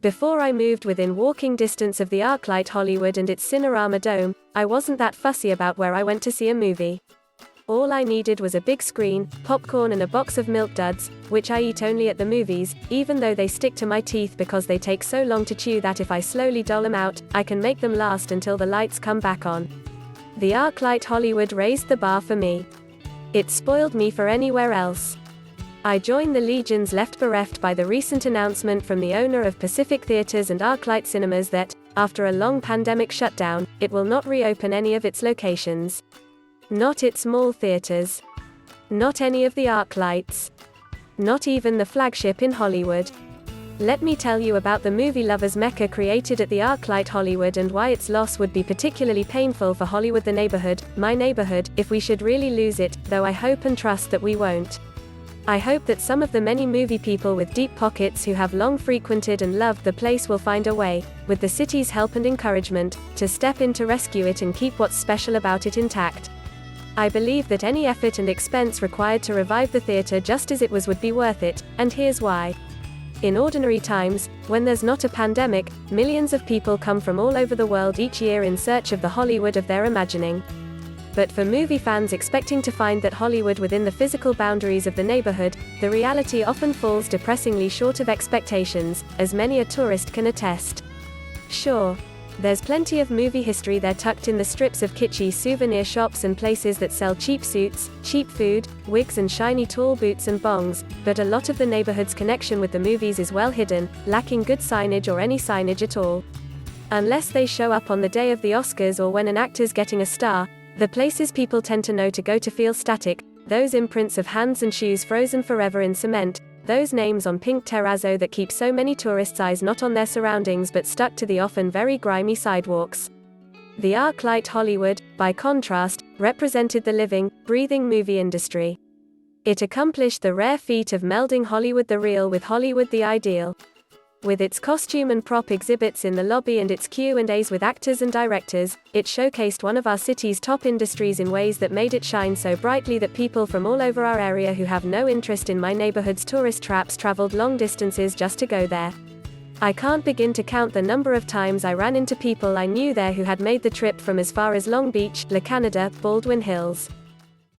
Before I moved within walking distance of the ArcLight Hollywood and its Cinerama Dome, I wasn't that fussy about where I went to see a movie. All I needed was a big screen, popcorn and a box of Milk Duds, which I eat only at the movies, even though they stick to my teeth because they take so long to chew that if I slowly dole them out, I can make them last until the lights come back on. The ArcLight Hollywood raised the bar for me. It spoiled me for anywhere else. I joined the legions left bereft by the recent announcement from the owner of Pacific Theatres and ArcLight Cinemas that, after a long pandemic shutdown, it will not reopen any of its locations. Not its mall theaters. Not any of the ArcLights. Not even the flagship in Hollywood. Let me tell you about the movie lovers mecca created at the ArcLight Hollywood and why its loss would be particularly painful for Hollywood, the neighborhood, my neighborhood, if we should really lose it, though I hope and trust that we won't. I hope that some of the many movie people with deep pockets who have long frequented and loved the place will find a way, with the city's help and encouragement, to step in to rescue it and keep what's special about it intact. I believe that any effort and expense required to revive the theater just as it was would be worth it, and here's why. In ordinary times, when there's not a pandemic, millions of people come from all over the world each year in search of the Hollywood of their imagining. But for movie fans expecting to find that Hollywood within the physical boundaries of the neighborhood, the reality often falls depressingly short of expectations, as many a tourist can attest. Sure, there's plenty of movie history there tucked in the strips of kitschy souvenir shops and places that sell cheap suits, cheap food, wigs and shiny tall boots and bongs, but a lot of the neighborhood's connection with the movies is well hidden, lacking good signage or any signage at all. Unless they show up on the day of the Oscars or when an actor's getting a star, the places people tend to know to go to feel static, those imprints of hands and shoes frozen forever in cement, those names on pink terrazzo that keep so many tourists' eyes not on their surroundings but stuck to the often very grimy sidewalks. The ArcLight Hollywood, by contrast, represented the living, breathing movie industry. It accomplished the rare feat of melding Hollywood the real with Hollywood the ideal. With its costume and prop exhibits in the lobby and its Q&As with actors and directors, it showcased one of our city's top industries in ways that made it shine so brightly that people from all over our area who have no interest in my neighborhood's tourist traps traveled long distances just to go there. I can't begin to count the number of times I ran into people I knew there who had made the trip from as far as Long Beach, La Canada, Baldwin Hills.